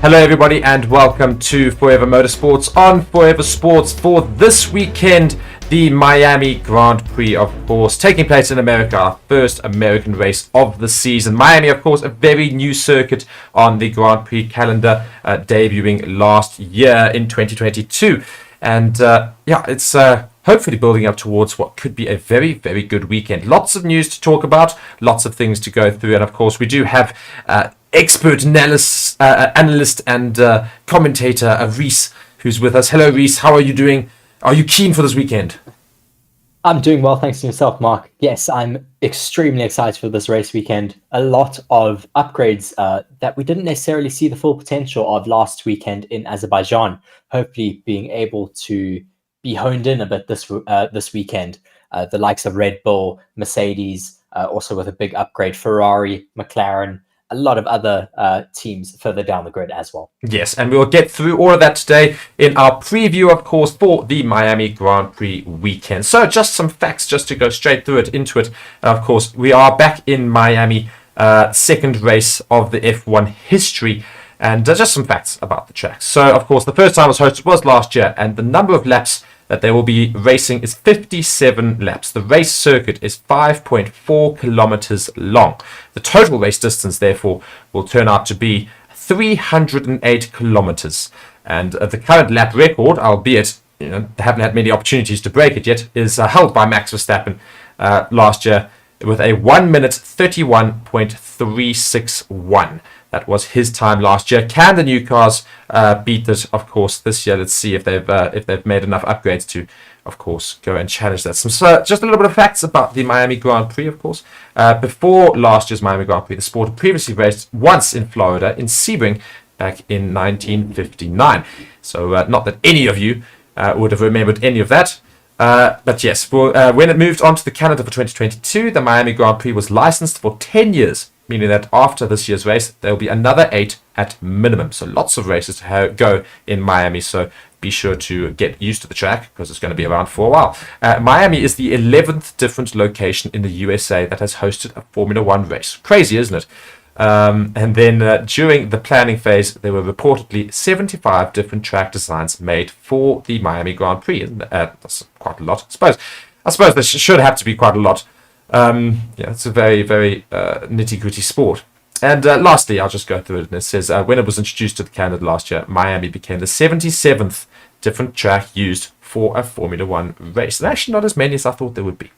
Hello everybody and welcome to Forever Motorsports on Forever Sports for this weekend, the Miami Grand Prix, of course, taking place in America, our first American race of the season. Miami, of course, a very new circuit on the Grand Prix calendar, debuting last year in 2022. And it's hopefully building up towards what could be a very, very good weekend. Lots of news to talk about, lots of things to go through, and of course we do have expert analyst and commentator Reece, who's with us. Hello, Reece. How are you doing? Are you keen for this weekend? I'm doing well, thanks to yourself, Mark. Yes, I'm extremely excited for this race weekend. A lot of upgrades that we didn't necessarily see the full potential of last weekend in Azerbaijan. Hopefully being able to be honed in a bit this weekend. The likes of Red Bull, Mercedes, also with a big upgrade, Ferrari, McLaren, a lot of other teams further down the grid as well. Yes, and we'll get through all of that today in our preview, of course, for the Miami Grand Prix weekend. So just some facts, just to go straight through it, into it. Of course, we are back in Miami, second race of the F1 history, and just some facts about the track. So, of course, the first time it was hosted was last year, and the number of laps that they will be racing is 57 laps. The race circuit is 5.4 kilometers long. The total race distance, therefore, will turn out to be 308 kilometers. And the current lap record, albeit they haven't had many opportunities to break it yet, is held by Max Verstappen last year with a 1 minute 31.361. That was his time last year. Can the new cars beat it? Of course, this year. Let's see if they've made enough upgrades to, of course, go and challenge that. So just a little bit of facts about the Miami Grand Prix, of course. Before last year's Miami Grand Prix, the sport had previously raced once in Florida, in Sebring, back in 1959. So not that any of you would have remembered any of that. But yes, when it moved on to the calendar for 2022, the Miami Grand Prix was licensed for 10 years. Meaning that after this year's race, there will be another 8 at minimum. So lots of races to go in Miami. So be sure to get used to the track because it's going to be around for a while. Miami is the 11th different location in the USA that has hosted a Formula One race. Crazy, isn't it? And then during the planning phase, there were reportedly 75 different track designs made for the Miami Grand Prix. That's quite a lot, I suppose there should have to be quite a lot. It's a very, very nitty-gritty sport. And lastly, I'll just go through it. And it says, when it was introduced to the calendar last year, Miami became the 77th different track used for a Formula One race. And actually not as many as I thought there would be.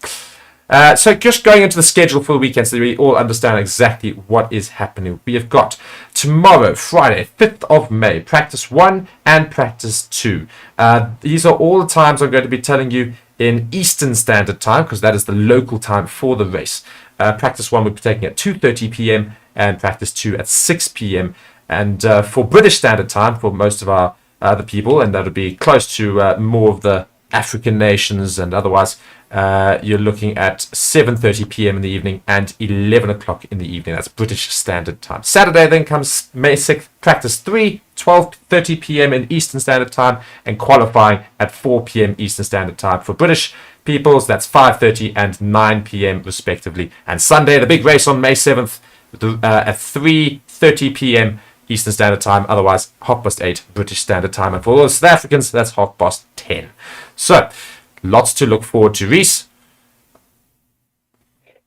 So just going into the schedule for the weekend so we all understand exactly what is happening. We have got tomorrow, Friday, 5th of May, practice 1 and practice 2. These are all the times I'm going to be telling you in Eastern Standard Time, because that is the local time for the race. Practice 1 will be taking at 2:30 p.m. and practice 2 at 6 p.m. And for British Standard Time, for most of our other people, and that'll be close to more of the African nations and otherwise, you're looking at 7:30 p.m. in the evening and 11 o'clock in the evening. That's British Standard Time. Saturday then comes May 6th, practice 3, 12:30 p.m. in Eastern Standard Time, and qualifying at 4 p.m. Eastern Standard Time. For British peoples, that's 5:30 and 9 p.m. respectively. And Sunday, the big race on May 7th at 3:30 p.m. Eastern Standard Time, otherwise 8:30 British Standard Time. And for all the South Africans, that's 10:30. So, lots to look forward to, Reece.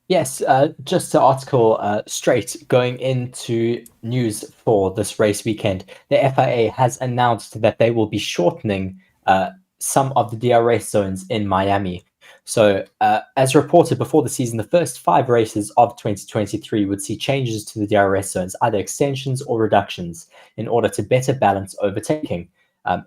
Yes, just the article straight going into news for this race weekend. The FIA has announced that they will be shortening some of the DRS zones in Miami. So, as reported before the season, the first 5 races of 2023 would see changes to the DRS zones, either extensions or reductions, in order to better balance overtaking.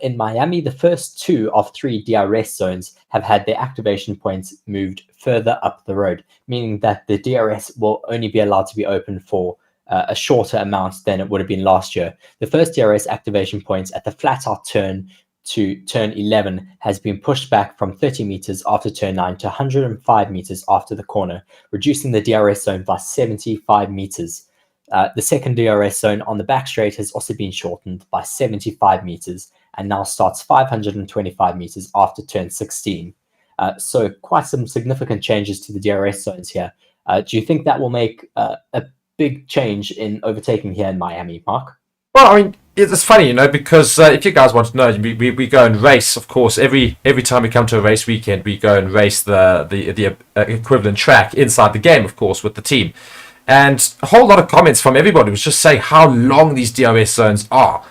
In Miami, the first 2 of 3 DRS zones have had their activation points moved further up the road, meaning that the DRS will only be allowed to be open for a shorter amount than it would have been last year. The first DRS activation points at the flat-out turn to turn 11 has been pushed back from 30 meters after turn 9 to 105 meters after the corner, reducing the DRS zone by 75 meters. The second DRS zone on the back straight has also been shortened by 75 meters and now starts 525 meters after turn 16. So quite some significant changes to the DRS zones here. Do you think that will make a big change in overtaking here in Miami, Mark? Well, I mean, it's funny, because if you guys want to know, we go and race. Of course, every time we come to a race weekend, we go and race the equivalent track inside the game, of course, with the team. And a whole lot of comments from everybody was just saying how long these DRS zones are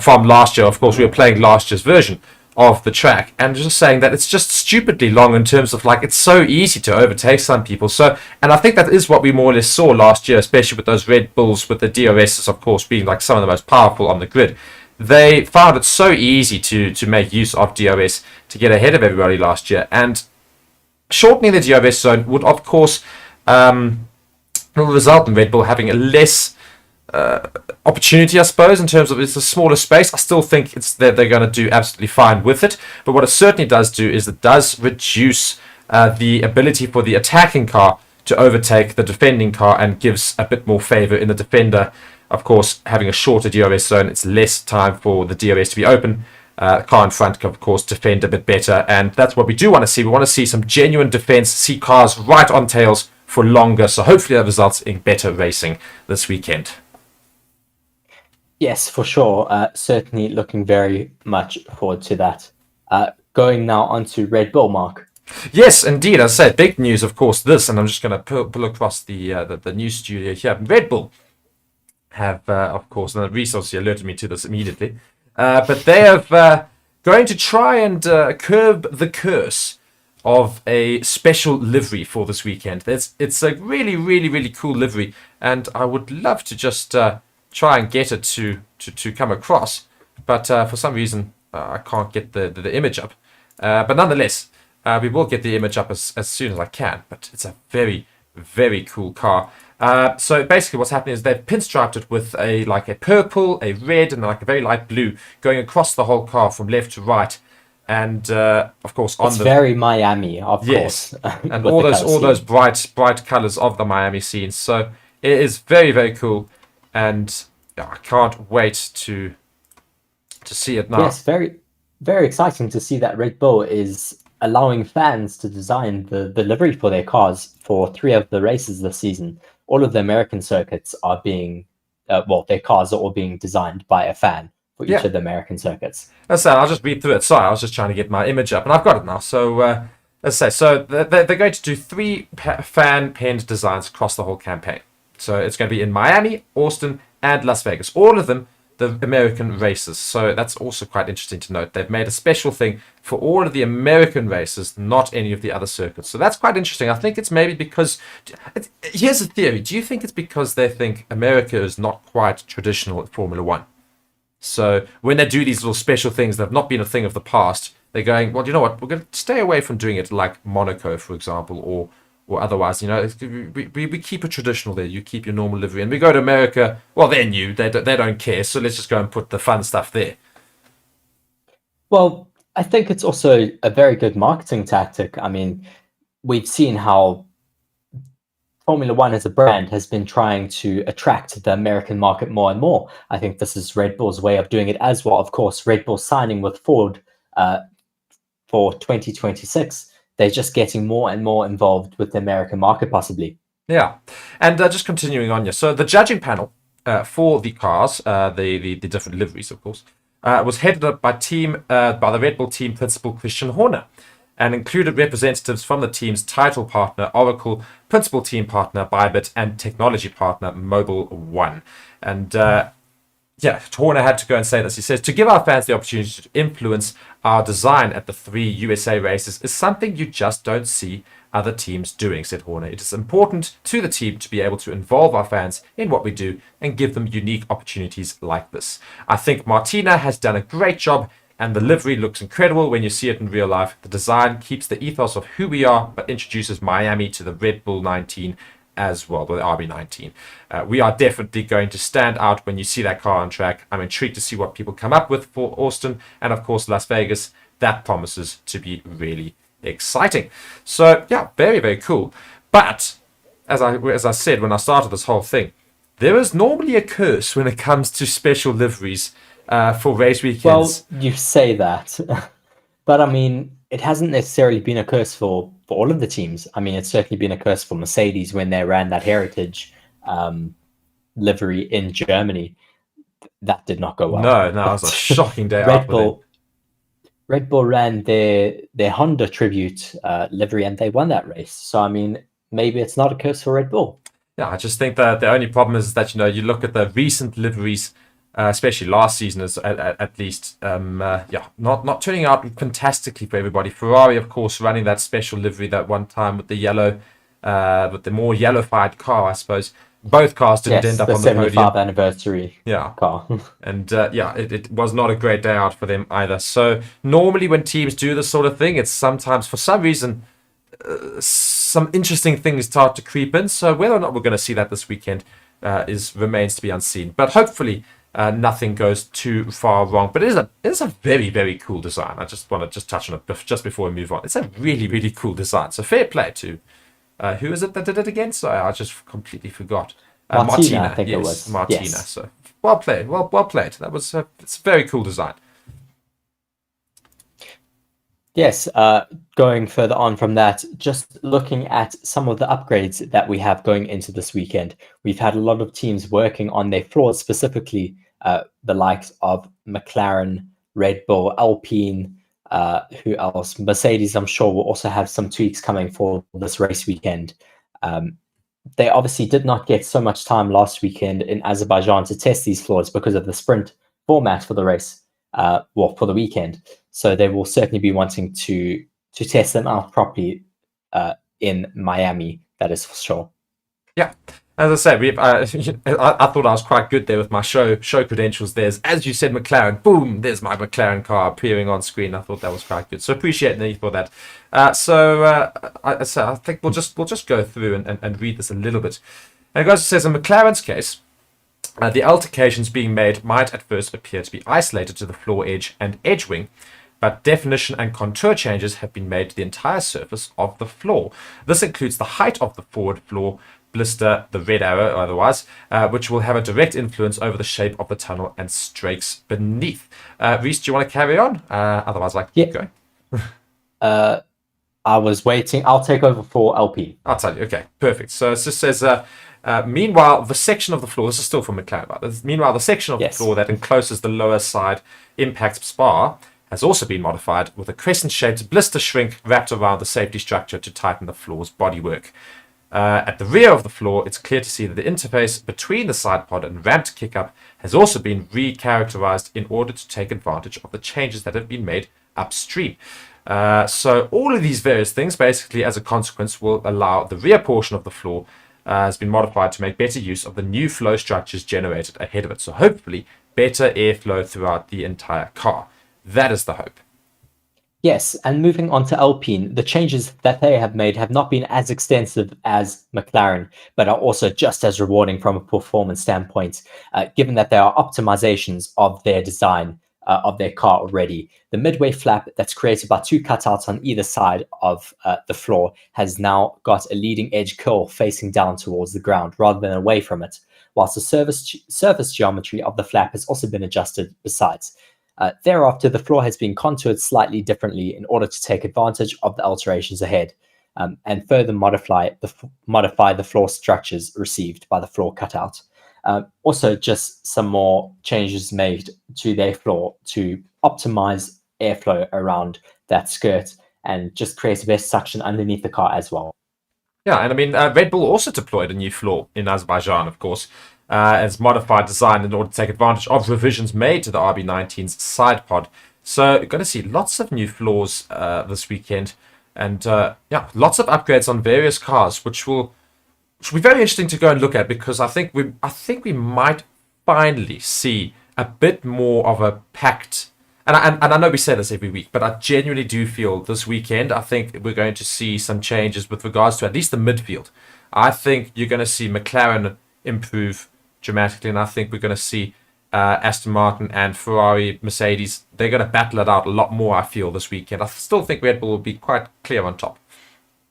from last year. Of course, we were playing last year's version of the track, and just saying that it's just stupidly long in terms of it's so easy to overtake some people. So, and I think that is what we more or less saw last year, especially with those Red Bulls, with the DRSs, of course, being some of the most powerful on the grid. They found it so easy to make use of DRS to get ahead of everybody last year, and shortening the DRS zone would, of course, result in Red Bull having a less opportunity, I suppose, in terms of it's a smaller space. I still think they're going to do absolutely fine with it, but what it certainly does do is it does reduce the ability for the attacking car to overtake the defending car, and gives a bit more favor in the defender. Of course, having a shorter DRS zone, it's less time for the DRS to be open. Car in front can, of course, defend a bit better, and that's what we do want to see. We want to see some genuine defense, see cars right on tails for longer, so hopefully that results in better racing this weekend. Yes, for sure. Certainly looking very much forward to that. Going now on to Red Bull, Mark. Yes, indeed. As I said, big news, of course, this, and I'm just going to pull across the news studio here. Red Bull have, of course, and the resource alerted me to this immediately, but they have going to try and curb the curse of a special livery for this weekend. It's a really, really, really cool livery, and I would love to just try and get it to come across, but for some reason I can't get the image up. But nonetheless, we will get the image up as soon as I can. But it's a very, very cool car. So basically what's happening is they've pinstriped it with a purple, a red, and a very light blue going across the whole car from left to right. And of course, it's very Miami, of course, and all those bright colors of the Miami scene. So it is very, very cool, and I can't wait to see it now. Yes, very, very exciting to see that Red Bull is allowing fans to design the livery for their cars for 3 of the races this season. All of the American circuits are being, their cars are all being designed by a fan for each of the American circuits. That's that. I'll just read through it. Sorry, I was just trying to get my image up, and I've got it now. So let's say, so they're going to do 3 fan-penned designs across the whole campaign. So it's going to be in Miami, Austin, and Las Vegas. All of them, the American races. So that's also quite interesting to note. They've made a special thing for all of the American races, not any of the other circuits. So that's quite interesting. I think it's maybe because... Here's a theory. Do you think it's because they think America is not quite traditional at Formula 1? So when they do these little special things that have not been a thing of the past, they're going, well, you know what? We're going to stay away from doing it like Monaco, for example, or otherwise, we keep it traditional there. You keep your normal livery, and we go to America. Well, they're new; they don't care. So let's just go and put the fun stuff there. Well, I think it's also a very good marketing tactic. I mean, we've seen how Formula One as a brand has been trying to attract the American market more and more. I think this is Red Bull's way of doing it as well. Of course, Red Bull signing with Ford for 2026. They're just getting more and more involved with the American market, possibly. Yeah, and just continuing on here. So the judging panel for the cars, the different liveries, of course, was headed up by the Red Bull team principal Christian Horner, and included representatives from the team's title partner Oracle, principal team partner Bybit, and technology partner Mobile One. And Horner had to go and say this. He says, to give our fans the opportunity to influence our design at the 3 USA races is something you just don't see other teams doing, said Horner. It is important to the team to be able to involve our fans in what we do and give them unique opportunities like this. I think Martina has done a great job, and the livery looks incredible when you see it in real life. The design keeps the ethos of who we are, but introduces Miami to the Red Bull 19 as well, the RB19. We are definitely going to stand out when you see that car on track. I'm intrigued to see what people come up with for Austin, and of course Las Vegas. That promises to be really exciting. So yeah, very, very cool. But as I said when I started this whole thing, there is normally a curse when it comes to special liveries for race weekends. Well, you say that, but I mean, it hasn't necessarily been a curse for all of the teams. I mean, it's certainly been a curse for Mercedes when they ran that heritage livery in Germany. that did not go well. No, that was a shocking day out for them. Red Bull ran their Honda tribute livery, and they won that race. So I mean, maybe it's not a curse for Red Bull. Yeah, I just think that the only problem is that you look at the recent liveries, especially last season, as at least, not turning out fantastically for everybody. Ferrari, of course, running that special livery that one time with the yellow, with the more yellowified car, I suppose. Both cars didn't end up on the podium. 75th anniversary car. And it was not a great day out for them either. So normally when teams do this sort of thing, it's sometimes for some reason some interesting things start to creep in. So whether or not we're going to see that this weekend remains to be unseen. But hopefully nothing goes too far wrong. But it is a very, very cool design. I just want to touch on it just before we move on. It's a really, really cool design. So fair play to who is it that did it again? So I just completely forgot. Martina, I think it was. Martina. Yes. So well played. Well played. That was it's a very cool design. Yes, going further on from that, just looking at some of the upgrades that we have going into this weekend, we've had a lot of teams working on their floors, specifically the likes of McLaren, Red Bull, Alpine, who else? Mercedes, I'm sure, will also have some tweaks coming for this race weekend. They obviously did not get so much time last weekend in Azerbaijan to test these floors because of the sprint format for the race, for the weekend. So they will certainly be wanting to test them out properly in Miami. That is for sure. Yeah, as I said, I thought I was quite good there with my show credentials. There's, as you said, McLaren. Boom! There's my McLaren car appearing on screen. I thought that was quite good. So appreciate Nate for that. I think we'll just go through and read this a little bit. And it goes, it says in McLaren's case, the altercations being made might at first appear to be isolated to the floor edge and edge wing, but definition and contour changes have been made to the entire surface of the floor. This includes the height of the forward floor blister, the red arrow or otherwise, which will have a direct influence over the shape of the tunnel and strakes beneath. Reece, do you want to carry on? Otherwise, keep going. I was waiting. I'll take over for LP. I'll tell you. Okay, perfect. So it just says, meanwhile, the section of the floor, this is still from McLaren, meanwhile, the section of the floor that encloses the lower side impact spar has also been modified with a crescent-shaped blister shrink wrapped around the safety structure to tighten the floor's bodywork. At the rear of the floor, it's clear to see that the interface between the side pod and ramped kick-up has also been re-characterized in order to take advantage of the changes that have been made upstream. So all of these various things, basically, as a consequence, will allow the rear portion of the floor has been modified to make better use of the new flow structures generated ahead of it. So hopefully, better airflow throughout the entire car. That is the hope. Yes, and moving on to Alpine, the changes that they have made have not been as extensive as McLaren, but are also just as rewarding from a performance standpoint, given that there are optimizations of their design of their car already. The midway flap that's created by two cutouts on either side of the floor has now got a leading edge curl facing down towards the ground rather than away from it, whilst the surface geometry of the flap has also been adjusted besides. Thereafter, the floor has been contoured slightly differently in order to take advantage of the alterations ahead, and further modify the floor structures received by the floor cutout. Also, just some more changes made to their floor to optimize airflow around that skirt and just create a best suction underneath the car as well. Yeah, and I mean, Red Bull also deployed a new floor in Azerbaijan, of course, as modified design in order to take advantage of revisions made to the RB19's side pod. So you're going to see lots of new floors this weekend, and lots of upgrades on various cars, which will be very interesting to go and look at, because I think we might finally see a bit more of a packed. And I know we say this every week, but I genuinely do feel this weekend, I think we're going to see some changes with regards to at least the midfield. I think you're going to see McLaren improve dramatically, and I think we're going to see Aston Martin and Ferrari, Mercedes, they're going to battle it out a lot more, I feel, this weekend. I still think Red Bull will be quite clear on top.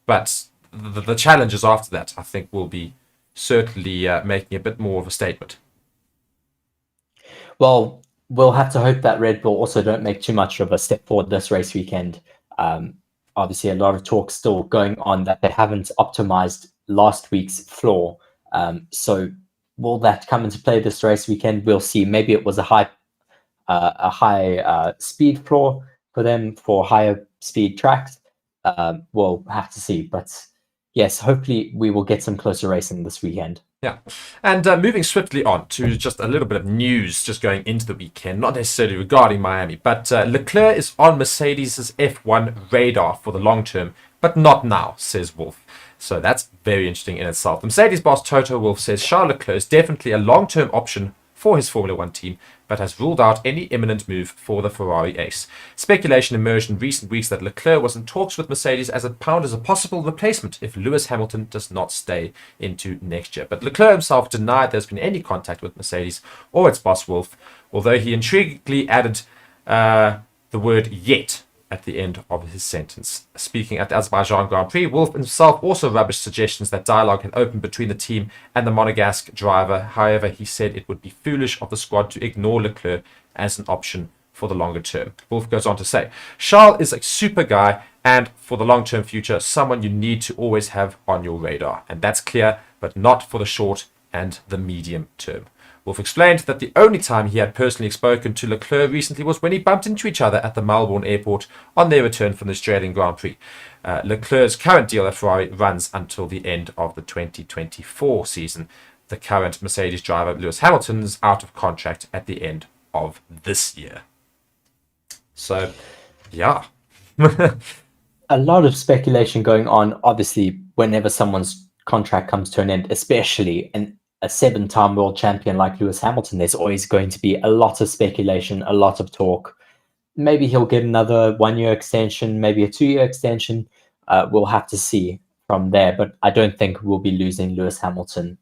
But the challenges after that, I think, will be certainly making a bit more of a statement. Well, we'll have to hope that Red Bull also don't make too much of a step forward this race weekend. Obviously, a lot of talk still going on that they haven't optimized last week's floor. So will that come into play this race weekend? We'll see. Maybe it was a high speed floor for them for higher speed tracks. We'll have to see. But yes, hopefully we will get some closer racing this weekend. Yeah. And moving swiftly on to just a little bit of news just going into the weekend, not necessarily regarding Miami, but Leclerc is on Mercedes' F1 radar for the long term, but not now, says Wolff. So that's very interesting in itself. The Mercedes boss Toto Wolff says Charles Leclerc is definitely a long-term option for his Formula One team, but has ruled out any imminent move for the Ferrari ace. Speculation emerged in recent weeks that Leclerc was in talks with Mercedes as a pound as a possible replacement if Lewis Hamilton does not stay into next year. But Leclerc himself denied there's been any contact with Mercedes or its boss Wolff, although he intriguingly added the word yet at the end of his sentence. Speaking at the Azerbaijan Grand Prix, Wolff himself also rubbished suggestions that dialogue had opened between the team and the Monegasque driver. However, he said it would be foolish of the squad to ignore Leclerc as an option for the longer term. Wolff goes on to say, Charles is a super guy and for the long-term future, someone you need to always have on your radar. And that's clear, but not for the short and the medium term. Wolff explained that the only time he had personally spoken to Leclerc recently was when he bumped into each other at the Melbourne airport on their return from the Australian Grand Prix. Leclerc's current deal at Ferrari runs until the end of the 2024 season. The current Mercedes driver, Lewis Hamilton, is out of contract at the end of this year. So, yeah. A lot of speculation going on, obviously, whenever someone's contract comes to an end, especially a 7-time world champion like Lewis Hamilton, there's always going to be a lot of speculation, a lot of talk. Maybe he'll get another 1-year extension, maybe a 2-year extension. We'll have to see from there, but I don't think we'll be losing Lewis Hamilton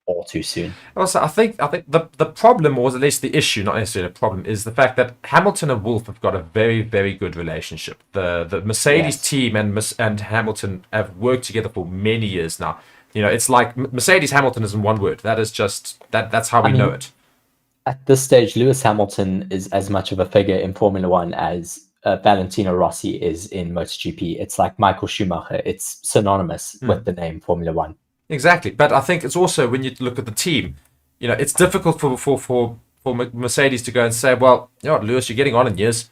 all too soon. Also, I think the problem, or at least the issue, not necessarily a problem, is the fact that Hamilton and Wolff have got a very, very good relationship. The Mercedes team and Hamilton have worked together for many years now. You know, it's like Mercedes Hamilton is in one word. That is just that's how we know it. At this stage, Lewis Hamilton is as much of a figure in Formula One as Valentino Rossi is in MotoGP. It's like Michael Schumacher. It's synonymous with the name Formula One. Exactly, but I think it's also when you look at the team, you know, it's difficult for Mercedes to go and say, well, you know what, Lewis, you're getting on in years.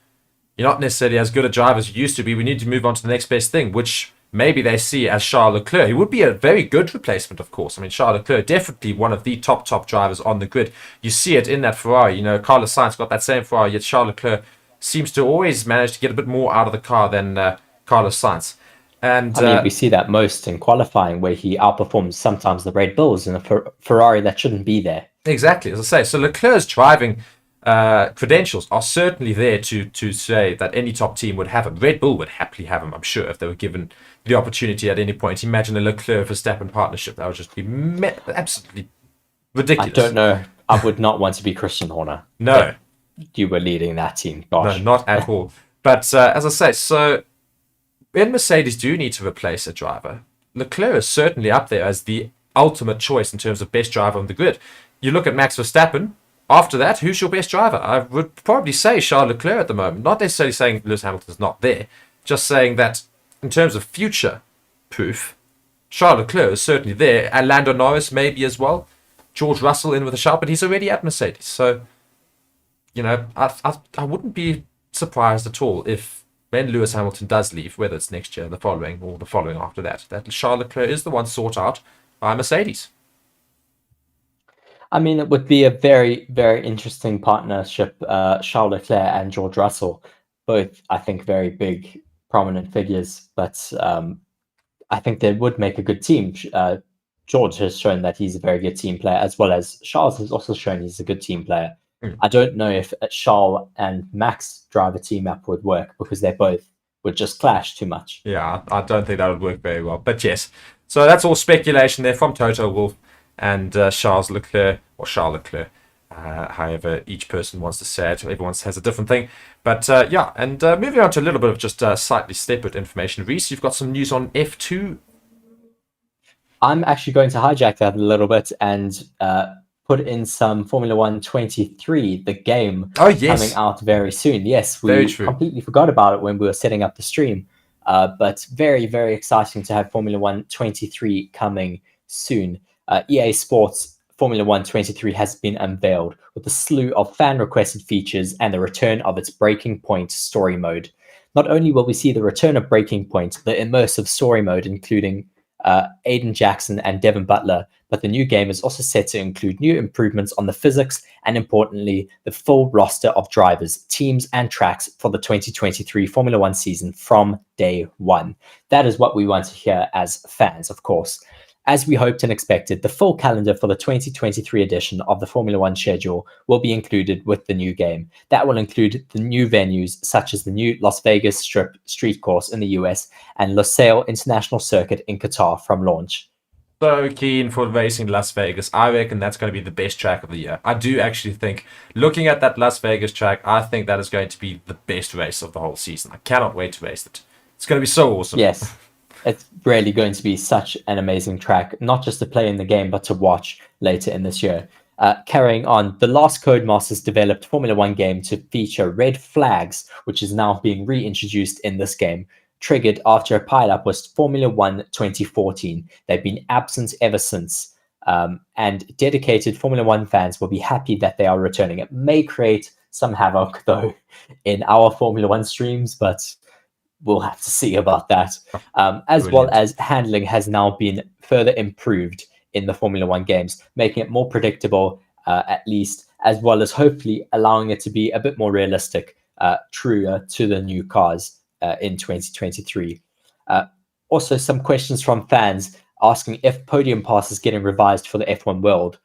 You're not necessarily as good a driver as you used to be. We need to move on to the next best thing, which maybe they see as Charles Leclerc. He would be a very good replacement, of course. I mean, Charles Leclerc, definitely one of the top drivers on the grid. You see it in that Ferrari. You know, Carlos Sainz got that same Ferrari, yet Charles Leclerc seems to always manage to get a bit more out of the car than Carlos Sainz. And I mean, we see that most in qualifying, where he outperforms sometimes the Red Bulls in a Ferrari that shouldn't be there. Exactly, as I say. So Leclerc's driving credentials are certainly there to say that any top team would have him. Red Bull would happily have him, I'm sure, if they were given the opportunity at any point. Imagine a Leclerc-Verstappen partnership. That would just be absolutely ridiculous. I don't know. I would not want to be Christian Horner. No. You were leading that team. Gosh. No, not at all. But as I say, so when Mercedes do need to replace a driver, Leclerc is certainly up there as the ultimate choice in terms of best driver on the grid. You look at Max Verstappen. After that, who's your best driver? I would probably say Charles Leclerc at the moment. Not necessarily saying Lewis Hamilton's not there, just saying that in terms of future proof, Charles Leclerc is certainly there. And Lando Norris maybe as well. George Russell in with a shout, but he's already at Mercedes. So, you know, I wouldn't be surprised at all if when Lewis Hamilton does leave, whether it's next year, the following, or the following after that Charles Leclerc is the one sought out by Mercedes. I mean, it would be a very, very interesting partnership, Charles Leclerc and George Russell. Both, I think, very big, prominent figures, but I think they would make a good team. George has shown that he's a very good team player, as well as Charles has also shown he's a good team player. I don't know if a Charles and Max driver team up would work, because they both would just clash too much. Yeah, I don't think that would work very well. But yes, so that's all speculation there from Toto Wolff and Charles Leclerc, or Charles Leclerc. However, each person wants to say it. Everyone has a different thing. But yeah, and moving on to a little bit of just slightly separate information. Reece, you've got some news on F2. I'm actually going to hijack that a little bit and put in some Formula One 23, the game, coming out very soon. Yes, we completely forgot about it when we were setting up the stream. But very, very exciting to have Formula One 23 coming soon. EA Sports Formula 1 23 has been unveiled with a slew of fan-requested features and the return of its Breaking Point story mode. Not only will we see the return of Breaking Point, the immersive story mode, including Aiden Jackson and Devin Butler, but the new game is also set to include new improvements on the physics and, importantly, the full roster of drivers, teams, and tracks for the 2023 Formula One season from day one. That is what we want to hear as fans, of course. As we hoped and expected, the full calendar for the 2023 edition of the Formula One schedule will be included with the new game. That will include the new venues, such as the new Las Vegas Strip street course in the US and Losail International Circuit in Qatar from launch. So keen for racing Las Vegas. I reckon that's going to be the best track of the year. I do actually think, looking at that Las Vegas track, I think that is going to be the best race of the whole season. I cannot wait to race it. It's going to be so awesome. Yes. It's really going to be such an amazing track, not just to play in the game, but to watch later in this year. Carrying on, the last Codemasters developed Formula One game to feature red flags, which is now being reintroduced in this game, triggered after a pileup was Formula One 2014. They've been absent ever since, and dedicated Formula One fans will be happy that they are returning. It may create some havoc, though, in our Formula One streams, but we'll have to see about that. As well as handling has now been further improved in the Formula One games, making it more predictable, at least, as well as hopefully allowing it to be a bit more realistic, truer to the new cars in 2023. Also, some questions from fans asking if Podium Pass is getting revised for the F1 World.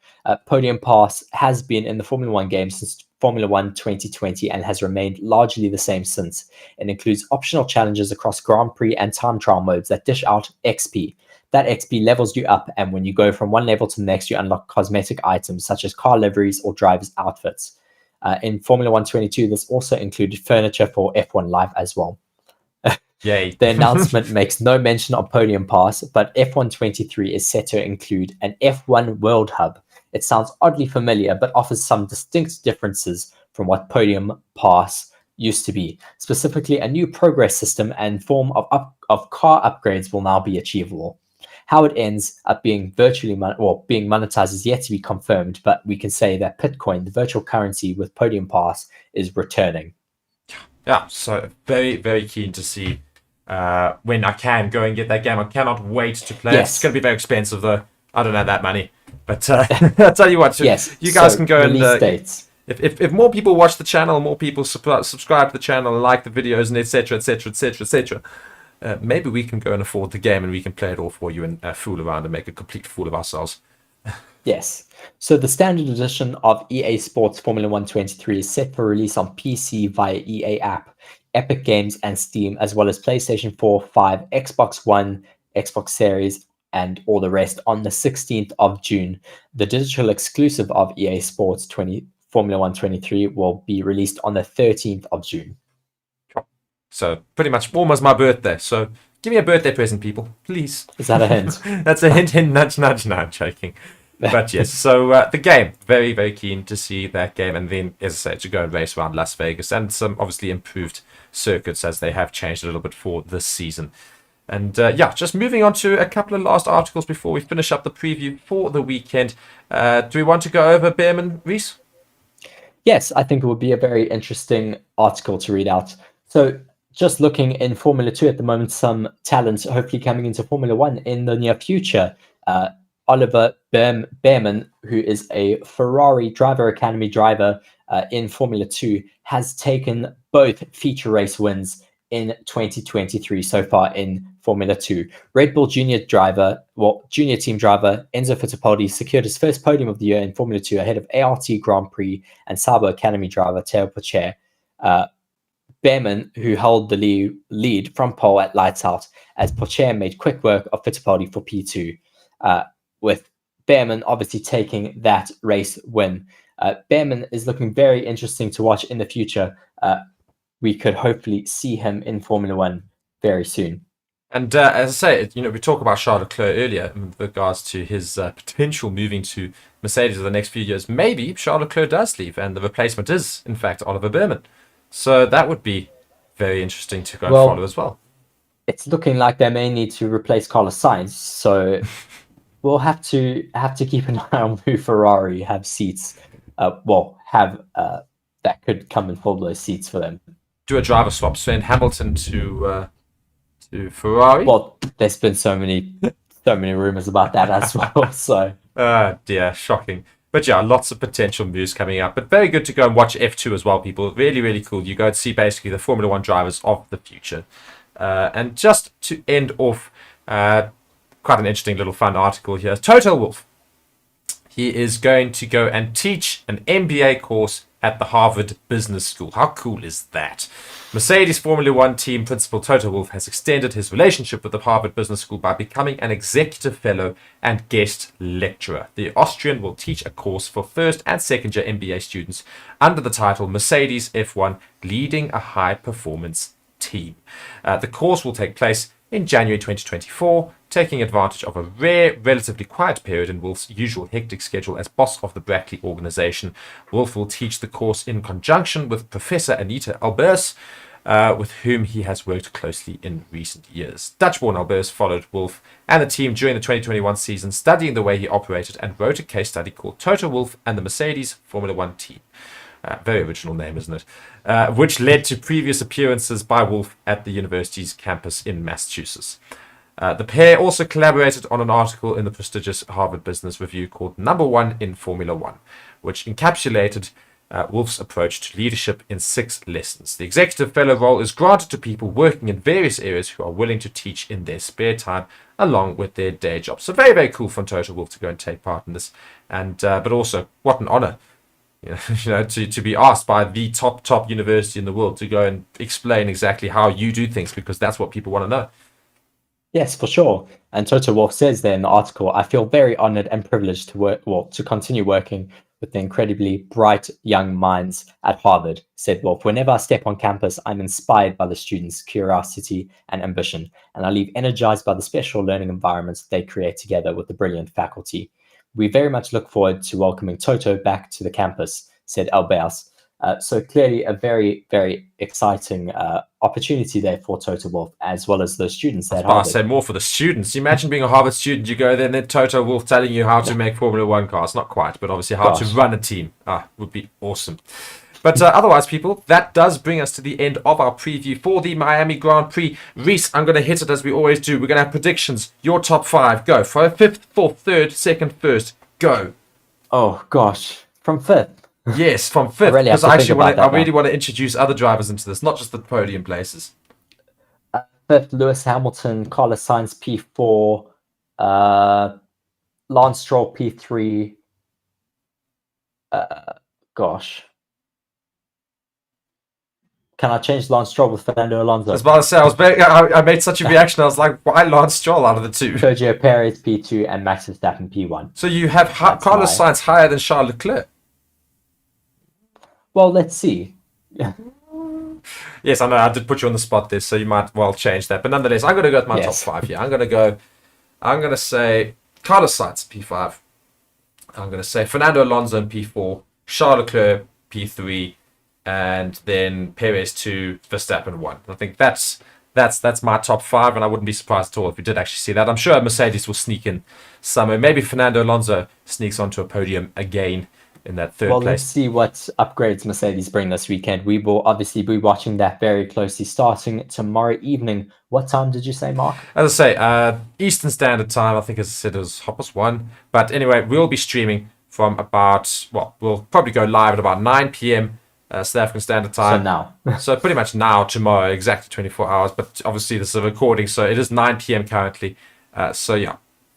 Podium Pass has been in the Formula One game since Formula One 2020 and has remained largely the same since. It includes optional challenges across Grand Prix and time trial modes that dish out XP. That XP levels you up, and when you go from one level to the next, you unlock cosmetic items such as car liveries or drivers' outfits. In Formula One 22, this also included furniture for F1 Live as well. Yay. The announcement makes no mention of Podium Pass, but F1 23 is set to include an F1 World Hub. It sounds oddly familiar, but offers some distinct differences from what Podium Pass used to be. Specifically, a new progress system and form of car upgrades will now be achievable. How it ends up being being monetized is yet to be confirmed, but we can say that Bitcoin, the virtual currency with Podium Pass, is returning. Yeah, so very, very keen to see when I can go and get that game. I cannot wait to play it. It's going to be very expensive, though. I don't have that money. But I'll tell you what, you guys can go and... If more people watch the channel, more people subscribe to the channel, and like the videos, and etc., maybe we can go and afford the game and we can play it all for you and fool around and make a complete fool of ourselves. Yes. So the standard edition of EA Sports Formula One 23 is set for release on PC via EA app, Epic Games, and Steam, as well as PlayStation 4, 5, Xbox One, Xbox Series, and all the rest on the 16th of June. The digital exclusive of EA Sports Formula One 23 will be released on the 13th of June. So pretty much almost my birthday. So give me a birthday present, people, please. Is that a hint? That's a hint, nudge. No, I'm joking. But yes, so the game, very, very keen to see that game. And then, as I said, to go and race around Las Vegas and some obviously improved circuits as they have changed a little bit for this season. And just moving on to a couple of last articles before we finish up the preview for the weekend. Do we want to go over Behrman, Reece? Yes, I think it would be a very interesting article to read out. So just looking in Formula 2 at the moment, some talent hopefully coming into Formula 1 in the near future. Oliver Behrman, who is a Ferrari Driver Academy driver in Formula 2, has taken both feature race wins in 2023 so far in Formula 2. Red Bull junior team driver Enzo Fittipaldi secured his first podium of the year in Formula 2 ahead of ART Grand Prix and Sauber Academy driver Teo Pourchaire. Behrman, who held the lead from pole at lights out, as Pourchaire made quick work of Fittipaldi for P2, with Behrman obviously taking that race win. Behrman is looking very interesting to watch in the future. We could hopefully see him in Formula 1 very soon. And as I say, we talked about Charles Leclerc earlier in regards to his potential moving to Mercedes in the next few years. Maybe Charles Leclerc does leave and the replacement is, in fact, Oliver Behrman. So that would be very interesting to go and follow as well. It's looking like they may need to replace Carlos Sainz. So we'll have to keep an eye on who Ferrari have seats. That could come and fill those seats for them. Do a driver swap, send Hamilton to Ferrari. Well, there's been so many rumors about that as well. So, dear, shocking. But yeah, lots of potential moves coming up. But very good to go and watch F2 as well, people. Really, really cool. You go and see basically the Formula One drivers of the future. And just to end off, quite an interesting little fun article here. Toto Wolff. He is going to go and teach an MBA course at the Harvard Business School. How cool is that? Mercedes Formula One team principal Toto Wolff has extended his relationship with the Harvard Business School by becoming an executive fellow and guest lecturer. The Austrian will teach a course for first and second year MBA students under the title Mercedes F1 Leading a High Performance Team. The course will take place in January 2024, taking advantage of a rare, relatively quiet period in Wolff's usual hectic schedule as boss of the Brackley organization. Wolff will teach the course in conjunction with Professor Anita Albers, with whom he has worked closely in recent years. Dutch-born Albers followed Wolff and the team during the 2021 season, studying the way he operated, and wrote a case study called Toto Wolff and the Mercedes Formula One team. Very original name, isn't it? Which led to previous appearances by Wolff at the university's campus in Massachusetts. The pair also collaborated on an article in the prestigious Harvard Business Review called Number One in Formula One, which encapsulated Wolff's approach to leadership in 6 lessons. The executive fellow role is granted to people working in various areas who are willing to teach in their spare time along with their day job. So very, very cool from Toto Wolff to go and take part in this. And but also, what an honor. To be asked by the top university in the world to go and explain exactly how you do things, because that's what people want to know. yes, for sure. And Toto Wolff says there in the article, I feel very honored and privileged to continue working with the incredibly bright young minds at Harvard, said Wolff. Whenever I step on campus, I'm inspired by the students' curiosity and ambition, and I leave energized by the special learning environments they create together with the brilliant faculty. We very much look forward to welcoming Toto back to the campus, said Albers. So clearly a very, very exciting opportunity there for Toto Wolff, as well as the students at Harvard. I say more for the students. Imagine being a Harvard student, you go there and then Toto Wolff telling you how to make Formula One cars. Not quite, but obviously how to run a team. Would be awesome. But otherwise, people, that does bring us to the end of our preview for the Miami Grand Prix. Reece, I'm going to hit it as we always do. We're going to have predictions. Your top 5. Go. For 5th, 4th, 3rd, 2nd, 1st. Go. Oh, gosh. From 5th? Yes, from 5th. Because I really want to introduce other drivers into this, not just the podium places. 5th, Lewis Hamilton, Carlos Sainz P4, Lance Stroll P3. Gosh. Can I change Lance Stroll with Fernando Alonso? I was about to say, I made such a reaction. I was like, why Lance Stroll out of the 2? Sergio Perez P2 and Max Verstappen P1. So you have Carlos Sainz higher than Charles Leclerc? Well, let's see. Yes, I know. I did put you on the spot there, so you might well change that. But nonetheless, I'm going to go with my top 5 here. I'm going to say Carlos Sainz P5. I'm going to say Fernando Alonso in P4, Charles Leclerc P3, and then Perez 2, Verstappen 1. I think that's my top 5, and I wouldn't be surprised at all if we did actually see that. I'm sure Mercedes will sneak in somewhere. Maybe Fernando Alonso sneaks onto a podium again in that 3rd place. Well, let's see what upgrades Mercedes bring this weekend. We will obviously be watching that very closely starting tomorrow evening. What time did you say, Mark? As I say, Eastern Standard Time. I think, as I said, it was 1:30. But anyway, we'll be streaming from about, we'll probably go live at about 9 p.m. South African Standard Time. So now. So pretty much now, tomorrow, exactly 24 hours. But obviously this is a recording, so it is 9 p.m. currently.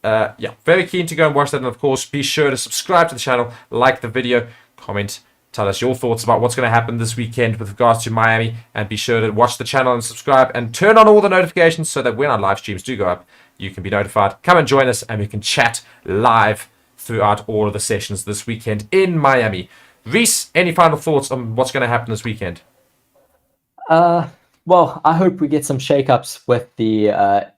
Very keen to go and watch that. And of course, be sure to subscribe to the channel, like the video, comment, tell us your thoughts about what's going to happen this weekend with regards to Miami. And be sure to watch the channel and subscribe and turn on all the notifications so that when our live streams do go up, you can be notified. Come and join us and we can chat live throughout all of the sessions this weekend in Miami. Reece, any final thoughts on what's going to happen this weekend? Well, I hope we get some shake-ups with the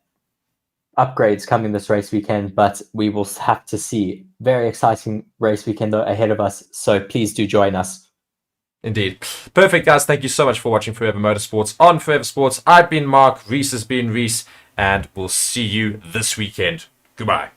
upgrades coming this race weekend, but we will have to see. Very exciting race weekend ahead of us, so please do join us. Indeed. Perfect, guys. Thank you so much for watching Forever Motorsports on Forever Sports. I've been Mark, Reece has been Reece, and we'll see you this weekend. Goodbye.